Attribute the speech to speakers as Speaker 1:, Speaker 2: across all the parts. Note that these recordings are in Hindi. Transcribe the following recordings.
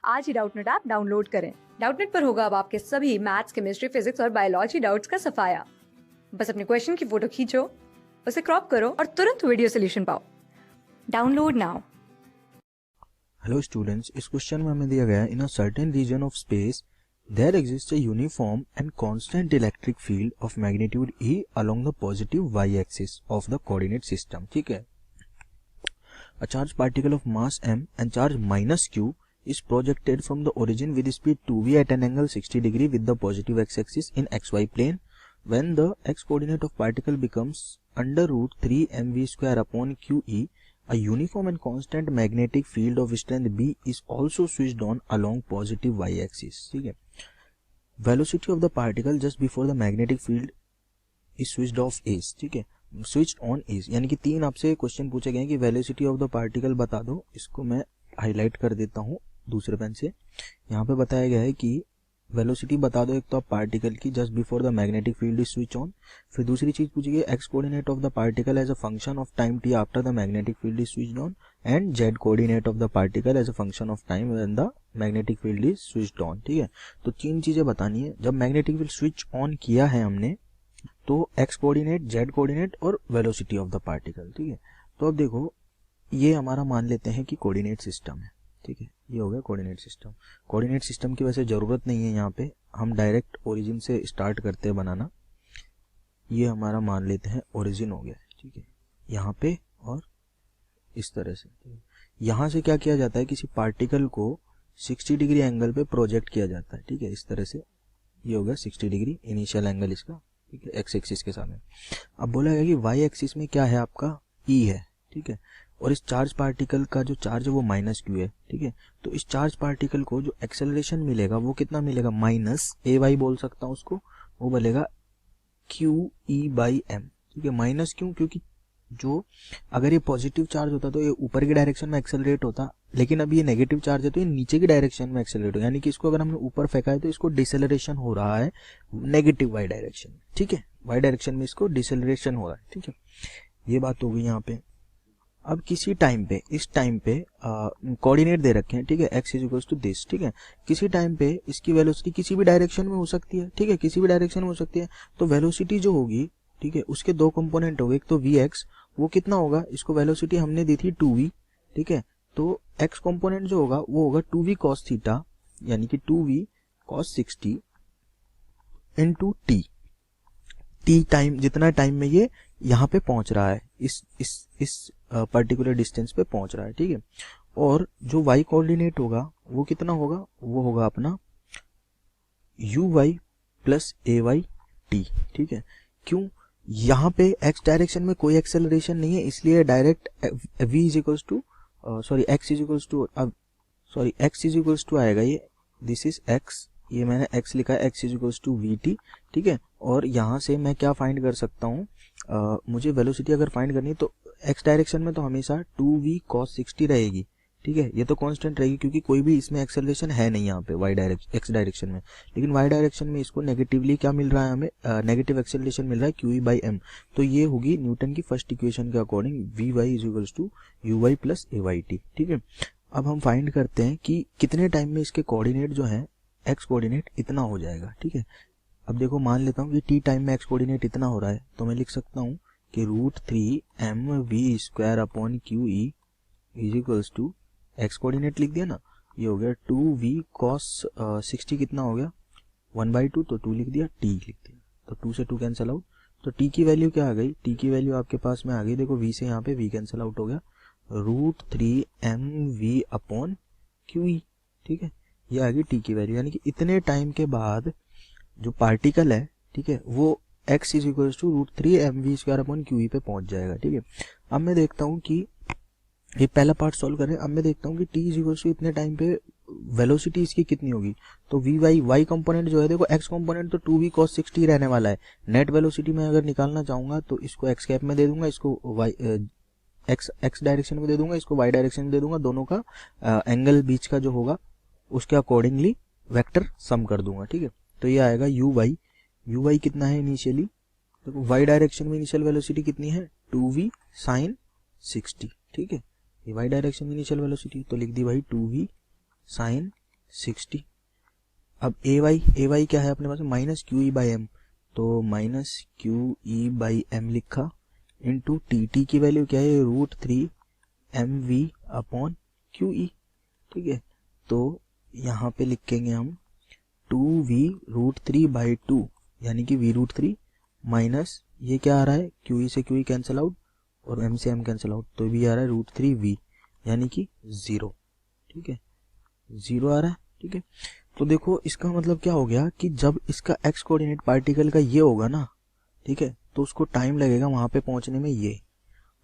Speaker 1: आज ही डाउटनेट ऐप डाउनलोड करें। डाउटनेट पर होगा अब आपके सभी मैथ्स, केमिस्ट्री, फिजिक्स और बायोलॉजी डाउट्स का सफाया। बस अपने क्वेश्चन की फोटो खींचो, उसे क्रॉप करो और तुरंत वीडियो सोल्यूशन पाओ। Download now.
Speaker 2: हेलो स्टूडेंट्स, इस क्वेश्चन में हमें दिया गया है in a certain region of space there exist a uniform and constant electric field of magnitude E along the positive y axis of the coordinate system. ठीक है, a charge particle of mass m and charge minus q is projected from the origin with speed 2v at an angle 60 degree with the positive x-axis in xy plane. When the x-coordinate of particle becomes under root 3 mv square upon qe, a uniform and constant magnetic field of strength B is also switched on along positive y-axis. ठीक है, velocity of the particle just before the magnetic field is switched off is, ठीक है, switched on is, यानी कि तीन आपसे क्वेश्चन पूछे गए कि वेलोसिटी ऑफ द पार्टिकल बता दो। इसको मैं हाईलाइट कर देता हूँ दूसरे पेन से। यहाँ पे बताया गया है कि वेलोसिटी बता दो एक तो आप पार्टिकल की just before the magnetic field is switch on. फिर दूसरी चीज पूछी गई x coordinate of the particle as a function of time t after the magnetic field is switched on and z coordinate of the particle as a function of time when the magnetic field is switched on. ठीक है, तो तीन चीजें बतानी है। जब मैग्नेटिक फील्ड स्विच ऑन किया है हमने तो एक्स कोऑर्डिनेट, जेड कोऑर्डिनेट और वेलोसिटी ऑफ द पार्टिकल। ठीक है, तो अब देखो ये हमारा मान लेते हैं कि कोऑर्डिनेट सिस्टम है। ठीक है, ये हो गया कोऑर्डिनेट सिस्टम। कोऑर्डिनेट सिस्टम की वैसे जरूरत नहीं है, यहाँ पे हम डायरेक्ट ओरिजिन से स्टार्ट करते हैं बनाना। ये हमारा मान लेते हैं ओरिजिन हो गया। ठीक है, यहाँ पे और इस तरह से। यहाँ से क्या किया जाता है, किसी पार्टिकल को 60 डिग्री एंगल पे प्रोजेक्ट किया जाता है। ठीक है, इस तरह से ये हो गया 60 डिग्री इनिशियल एंगल इसका। ठीक है, एक्स एक्सिस के सामने। अब बोला गया कि वाई एक्सिस में क्या है आपका, ई है। ठीक है, और इस चार्ज पार्टिकल का जो चार्ज है वो माइनस क्यू है। ठीक है, तो इस चार्ज पार्टिकल को जो एक्सेलरेशन मिलेगा वो कितना मिलेगा, माइनस ए वाई बोल सकता हूँ उसको, वो बोलेगा क्यू ई बाई एम। ठीक है, माइनस क्यों, क्योंकि जो अगर ये पॉजिटिव चार्ज होता तो ये ऊपर की डायरेक्शन में एक्सेलरेट होता, लेकिन अब ये नेगेटिव चार्ज है तो ये नीचे की डायरेक्शन में एक्सेलरेट हो, यानी कि इसको अगर हमने ऊपर फेंका है तो इसको डिसेलरेशन हो रहा है नेगेटिव वाई डायरेक्शन में। ठीक है, वाई डायरेक्शन में इसको डिसेलरेशन हो रहा है। ठीक है, ये बात हो गई यहाँ पे। अब किसी टाइम पे, इस टाइम पे कोऑर्डिनेट दे रखे हैं। ठीक है, x is equals to this. ठीक है, किसी टाइम पे इसकी वेलोसिटी किसी भी डायरेक्शन में हो सकती है। ठीक है, किसी भी डायरेक्शन में हो सकती है। तो वेलोसिटी जो होगी, ठीक है, उसके दो कंपोनेंट हो गए, एक तो vx, वो कितना होगा, इसको वेलोसिटी हमने दी थी 2v। ठीक है, तो x कंपोनेंट जो होगा वो होगा 2v cos थीटा, यानी कि 2v cos 60 into t time, जितना टाइम में ये यहाँ पे पहुंच रहा है, इस पर्टिकुलर डिस्टेंस पे पहुंच रहा है। ठीक है, और जो y कोऑर्डिनेट होगा वो कितना होगा, वो होगा अपना uy प्लस ay t। ठीक है, क्यों, यहाँ पे x डायरेक्शन में कोई एक्सेलरेशन नहीं है, इसलिए direct v is equals to x is equals to आएगा ये, दिस इज x, ये मैंने x लिखा है, x is equals to vt। ठीक है, और यहाँ से मैं क्या फाइंड कर सकता हूँ, मुझे वेलोसिटी अगर फाइंड करनी है तो x डायरेक्शन में तो हमेशा 2v cos 60 रहेगी। ठीक है, ये तो कांस्टेंट रहेगी क्योंकि कोई भी इसमें एक्सेलरेशन है नहीं यहाँ पे x डायरेक्शन में, लेकिन y डायरेक्शन में इसको नेगेटिवली क्या मिल रहा है, हमें नेगेटिव एक्सेलरेशन मिल रहा है qe बाई m। तो ये होगी न्यूटन की फर्स्ट इक्वेशन के according vy is equals to uy plus ayt। ठीक है, अब हम फाइंड करते हैं कि कितने टाइम में इसके कोऑर्डिनेट जो है x कोऑर्डिनेट इतना हो जाएगा। ठीक है, अब देखो मान लेता हूँ कि t टाइम में x कोऑर्डिनेट इतना हो रहा है, तो मैं लिख सकता हूँ कि √3mv square upon QE is equals to x coordinate लिख दिया ना, ये हो गया 2v cos 60 कितना हो गया 1/2, तो 2 लिख दिया, t लिख दिया, तो 2 से 2 कैंसिल आउट, तो t की वैल्यू क्या आ गई, t की वैल्यू आपके पास में आ गई, देखो v से यहाँ पे v कैंसिल आउट हो गया, √3mv अपॉन QE। ठीक है, ये आ गई t की वैल्यू, यानी कि इतने टाइम के बाद जो पार्टिकल है, ठीक है, वो x is equals to √3mv square upon QE पे पहुंच जाएगा। ठीक है, अब मैं देखता हूँ कि ये पहला पार्ट सॉल्व करें। अब मैं देखता हूँ कि t इज इक्वल्स टू इतने टाइम पे वेलोसिटी इसकी कितनी होगी, तो y कंपोनेंट जो है, देखो x कंपोनेंट तो 2v cos 60 रहने वाला है। नेट वेलोसिटी में अगर निकालना चाहूंगा तो इसको x कैप में दे दूंगा, इसको x डायरेक्शन में दे दूंगा, इसको y डायरेक्शन में दे दूंगा, दोनों का एंगल बीच का जो होगा उसके अकॉर्डिंगली वेक्टर सम कर दूंगा। ठीक है, तो ये आएगा uy कितना है इनिशियली, देखो y डायरेक्शन में इनिशियल वेलोसिटी कितनी है 2v sin 60। ठीक है, ये y डायरेक्शन में इनिशियल वेलोसिटी, तो लिख दी भाई 2v sin 60। अब ए वाई क्या है अपने पास, minus q E by m, तो minus q E by m लिखा, इंटू टी की वैल्यू क्या है, √3 mv अपॉन क्यू ई। ठीक है, तो यहाँ पे लिखेंगे हम 2v√3/2, यानी कि v√3 माइनस ये क्या आ रहा है, क्यू ई से क्यू ई कैंसिल आउट और एम से एम कैंसिल आउट, तो भी आ रहा है √3v, यानी कि 0। ठीक है, 0 आ रहा है। ठीक है, तो देखो इसका मतलब क्या हो गया कि जब इसका एक्स कोऑर्डिनेट पार्टिकल का ये होगा ना, ठीक है, तो उसको टाइम लगेगा वहां पे पहुंचने में ये,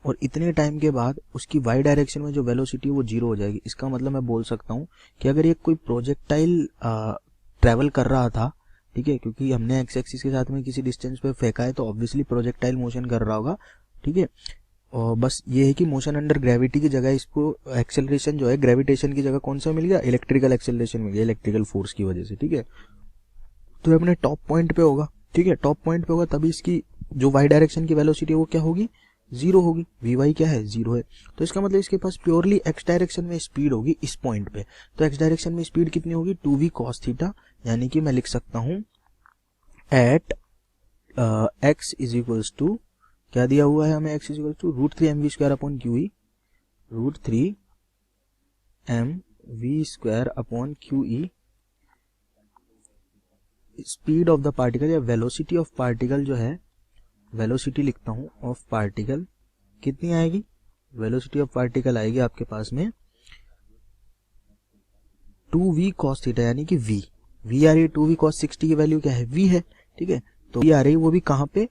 Speaker 2: और इतने टाइम के बाद उसकी वाई डायरेक्शन में जो वेलोसिटी है वो 0 हो जाएगी। इसका मतलब मैं बोल सकता हूँ कि अगर ये कोई प्रोजेक्टाइल ट्रेवल कर रहा था, ठीक है, क्योंकि हमने एक्स एक्सिस के साथ में किसी डिस्टेंस पे फेंका है, तो ऑब्वियसली प्रोजेक्टाइल मोशन कर रहा होगा। ठीक है, और बस ये है कि मोशन अंडर ग्रेविटी की जगह इसको एक्सेलरेशन जो है ग्रेविटेशन की जगह कौन सा मिल गया, इलेक्ट्रिकल एक्सेलरेशन मिल गया, इलेक्ट्रिकल फोर्स की वजह से। ठीक है, तो अपने टॉप पॉइंट पे होगा। ठीक है, टॉप पॉइंट पे होगा, तभी इसकी जो वाई डायरेक्शन की वेलोसिटी है वो क्या होगी, 0 होगी। वी वाई क्या है, 0 है, तो इसका मतलब इसके पास प्योरली एक्स डायरेक्शन में स्पीड होगी इस पॉइंट पे। तो एक्स डायरेक्शन में स्पीड कितनी होगी, 2v cos थीटा, यानी कि मैं लिख सकता हूं at x is equals to, क्या दिया हुआ है हमें, x is equals to √3mv² upon Q E, √3mv² upon Q E. Speed of the particle या वेलोसिटी ऑफ पार्टिकल जो है, वेलोसिटी लिखता हूं ऑफ पार्टिकल कितनी आएगी, वेलोसिटी ऑफ पार्टिकल आएगी आपके पास में 2v cos थीटा, यानी कि v आ रही है 2v cos 60 की वैल्यू क्या है, v है। ठीक है, तो ये आ रही है वो भी कहां पे,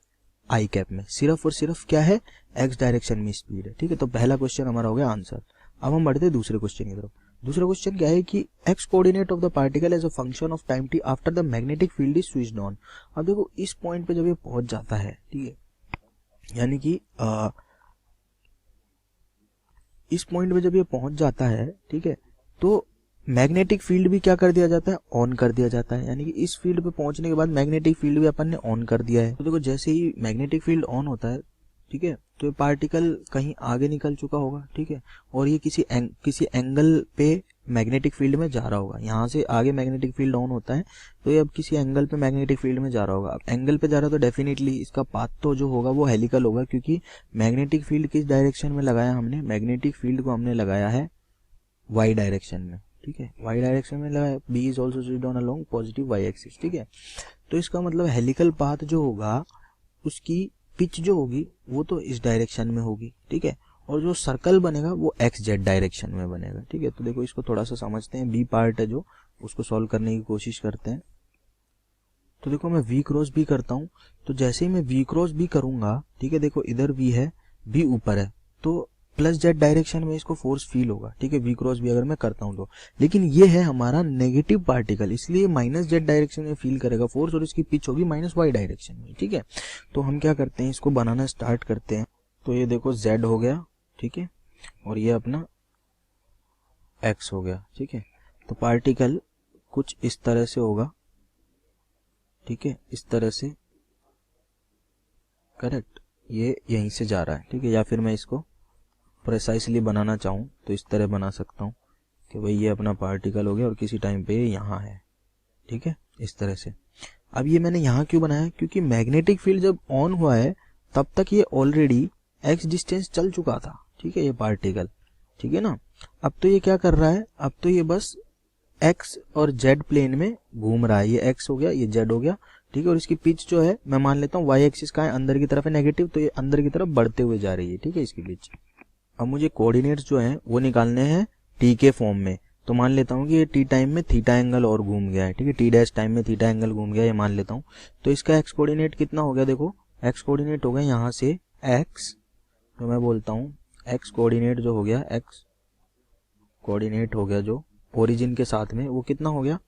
Speaker 2: आई कैप में, सिर्फ और सिर्फ क्या है, एक्स डायरेक्शन में स्पीड है। ठीक है, तो पहला क्वेश्चन हमारा हो गया आंसर। अब हम बढ़ते हैं दूसरे क्वेश्चन की तरफ। दूसरा क्वेश्चन क्या है कि x coordinate of the particle as a function of time t after the magnetic field is switched on. अब देखो इस पॉइंट पे जब ये पहुंच जाता है, ठीक है, यानी कि इस पॉइंट पे जब ये पहुंच जाता है, ठीक है, तो मैग्नेटिक फील्ड भी क्या कर दिया जाता है, ऑन कर दिया जाता है। यानी कि इस फील्ड पे पहुंचने के बाद मैग्नेटिक फील्ड भी अपन ने ऑन कर दिया है। तो देखो जैसे ही मैग्नेटिक फील्ड ऑन होता है, ठीक है, तो ये पार्टिकल कहीं आगे निकल चुका होगा। ठीक है, और ये किसी एंगल पे मैग्नेटिक फील्ड में जा रहा होगा। यहाँ से आगे मैग्नेटिक फील्ड ऑन होता है, तो ये अब किसी एंगल पे मैग्नेटिक फील्ड में जा रहा होगा। अब एंगल पे जा रहा है तो डेफिनेटली इसका पाथ तो जो होगा वो हेलिकल होगा, क्योंकि मैग्नेटिक फील्ड किस डायरेक्शन में लगाया हमने, मैग्नेटिक फील्ड को हमने लगाया है वाई डायरेक्शन में। ठीक है, वाई डायरेक्शन में लगाया, B is also switched on along positive y axis. ठीक है, तो इसका मतलब हेलिकल पाथ जो होगा उसकी पिच जो होगी वो तो इस डायरेक्शन में होगी। ठीक है, और जो सर्कल बनेगा वो एक्स जेड डायरेक्शन में बनेगा। ठीक है, तो देखो इसको थोड़ा सा समझते हैं, बी पार्ट है जो, उसको सॉल्व करने की कोशिश करते हैं। तो देखो मैं वी क्रॉस बी करता हूं, तो जैसे ही मैं वी क्रॉस बी करूंगा, ठीक है, देखो इधर वी है, बी ऊपर है, तो प्लस जेड डायरेक्शन में इसको फोर्स फील होगा। ठीक है, वी क्रॉस बी अगर मैं करता हूं तो, लेकिन ये है हमारा नेगेटिव पार्टिकल, इसलिए माइनस जेड डायरेक्शन में फील करेगा फोर्स, और इसकी पिच होगी माइनस वाई डायरेक्शन में। ठीक है, तो हम क्या करते हैं, इसको बनाना स्टार्ट करते हैं। तो ये देखो जेड हो गया, ठीक है, और ये अपना एक्स हो गया। ठीक है, तो पार्टिकल कुछ इस तरह से होगा। ठीक है, इस तरह से, करेक्ट, ये यहीं से जा रहा है। ठीक है, या फिर मैं इसको प्रिसाइसली बनाना चाहूं तो इस तरह बना सकता हूं कि भाई ये अपना पार्टिकल हो गया और किसी टाइम पे ये यहाँ है। ठीक है, इस तरह से। अब ये मैंने यहाँ क्यों बनाया, क्योंकि मैग्नेटिक फील्ड जब ऑन हुआ है तब तक ये ऑलरेडी एक्स डिस्टेंस चल चुका था। ठीक है, ये पार्टिकल, ठीक है ना। अब तो ये क्या कर रहा है, अब तो ये बस एक्स और जेड प्लेन में घूम रहा है। ये एक्स हो गया, ये जेड हो गया। ठीक है, और इसकी पिच जो है मैं मान लेता हूँ वाई एक्सिस का है, अंदर की तरफ है नेगेटिव, तो ये अंदर की तरफ बढ़ते हुए जा रही है। ठीक है, इसकी पिच। अब मुझे कोऑर्डिनेट्स जो हैं वो निकालने हैं टी के फॉर्म में, तो मान लेता हूँ कि ये टी टाइम में थीटा एंगल और घूम गया है। ठीक है, टी डैश टाइम में थीटा एंगल घूम गया, ये मान लेता हूँ। तो इसका एक्स कोऑर्डिनेट कितना हो गया, देखो एक्स कोऑर्डिनेट हो गया यहाँ से एक्स, तो मैं बोलता हूँ एक्स कोऑर्डिनेट जो हो गया, एक्स कोऑर्डिनेट हो गया जो ओरिजिन के साथ में, वो कितना हो गया,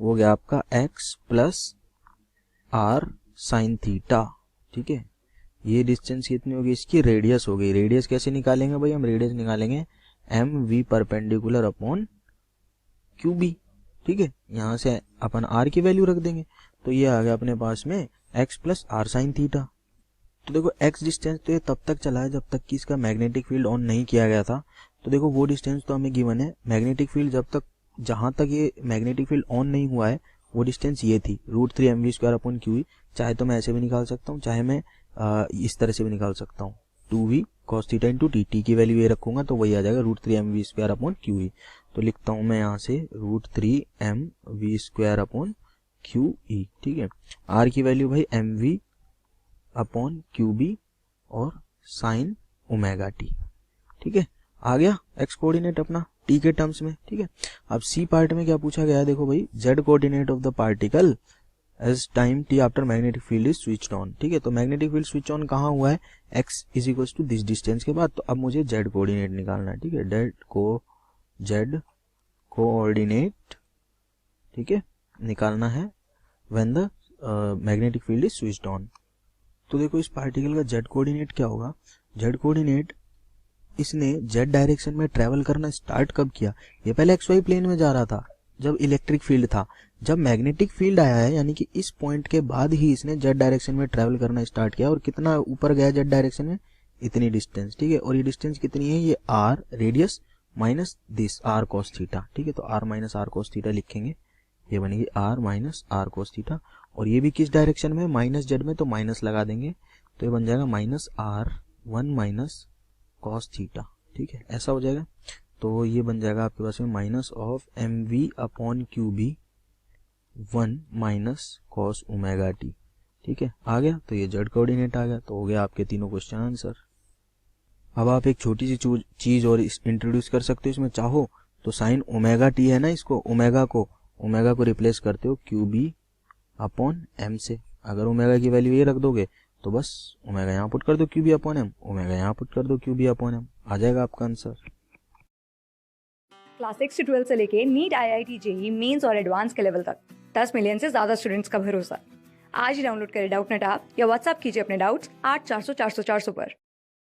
Speaker 2: वो हो गया आपका x plus r sine theta. ठीक है, ये डिस्टेंस कितनी होगी, इसकी रेडियस हो गई। रेडियस कैसे निकालेंगे भाई, हम रेडियस निकालेंगे m v perpendicular upon q B. ठीक है, यहाँ से अपन आर की वैल्यू रख देंगे, तो ये आ गया अपने पास में x plus r sine theta. तो देखो एक्स डिस्टेंस तो ये तब तक चला है जब तक कि इसका मैग्नेटिक फील्ड ऑन नहीं किया गया था। तो देखो वो डिस्टेंस तो हमें गिवन है, मैग्नेटिक फील्ड जब तक जहाँ तक ये मैग्नेटिक फील्ड ऑन नहीं हुआ है वो डिस्टेंस ये थी √3 mv²/qe। चाहे तो मैं ऐसे भी निकाल सकता हूँ, चाहे मैं इस तरह से भी निकाल सकता हूँ, 2v cos theta into t की वैल्यू ये रखूंगा तो वही आ जाएगा √3 mv²/qe। तो लिखता हूँ मैं यहाँ से √3 mv²/qe। ठीक है, r की वैल्यू भाई mv/qb और साइन ओमेगा टी। ठीक है, आ गया एक्स कोऑर्डिनेट अपना टी के टर्म्स में। ठीक है, अब सी पार्ट में क्या पूछा गया है, देखो भाई, z coordinate of the particle as time t after magnetic field is switched on. ठीक है, तो मैग्नेटिक फील्ड स्विच ऑन कहाँ हुआ है, x is equal to this distance के बाद। तो अब मुझे जेड कोऑर्डिनेट निकालना है। ठीक है, जेड कोऑर्डिनेट, ठीक है, निकालना है when the magnetic field is switched on. तो देखो इस पार्टिकल का जेड कोऑर्डिनेट क्या होगा, जेड कोऑर्डिनेट इसने जेड डायरेक्शन में ट्रेवल करना स्टार्ट कब किया, ये पहले एक्स वाई प्लेन में जा रहा था जब इलेक्ट्रिक फील्ड था। जब मैग्नेटिक फील्ड आया है यानी कि इस पॉइंट के बाद ही इसने जेड डायरेक्शन में ट्रेवल करना स्टार्ट किया। और कितना ऊपर गया जेड डायरेक्शन में, इतनी डिस्टेंस। ठीक है, और ये डिस्टेंस कितनी है, ये r radius minus this r cos theta. ठीक है, तो r minus r cos theta लिखेंगे, ये बनेगी r minus r cos theta. और ये भी किस डायरेक्शन में, माइनस जेड में, तो माइनस लगा देंगे तो ये बन जाएगा minus r 1 minus cos theta. ठीक है, ऐसा हो जाएगा। तो ये बन जाएगा आपके पास में minus of mv/qb 1 minus cos omega T. ठीक है, आ गया, तो ये जेड कोऑर्डिनेट आ गया। तो हो गया आपके तीनों क्वेश्चन आंसर। अब आप एक छोटी सी चीज और इंट्रोड्यूस कर सकते हो इसमें, चाहो तो साइन ओमेगा टी है ना, इसको ओमेगा को रिप्लेस करते हो qb/m से। अगर ओमेगा की वैल्यू ये रख दोगे तो बस ओमेगा यहाँ पुट कर दो qb/m, ओमेगा यहाँ पुट कर दो qb/m, आ जाएगा आपका आंसर।
Speaker 1: क्लास 6 से 12 से लेके नीट, IIT, जेई मेंस और एडवांस के लेवल तक 10 मिलियन से ज्यादा स्टूडेंट्स का भरोसा। आज ही डाउनलोड करें डाउटनेट ऐप या व्हाट्सएप कीजिए अपने डाउट्स 8400 400 400 पर।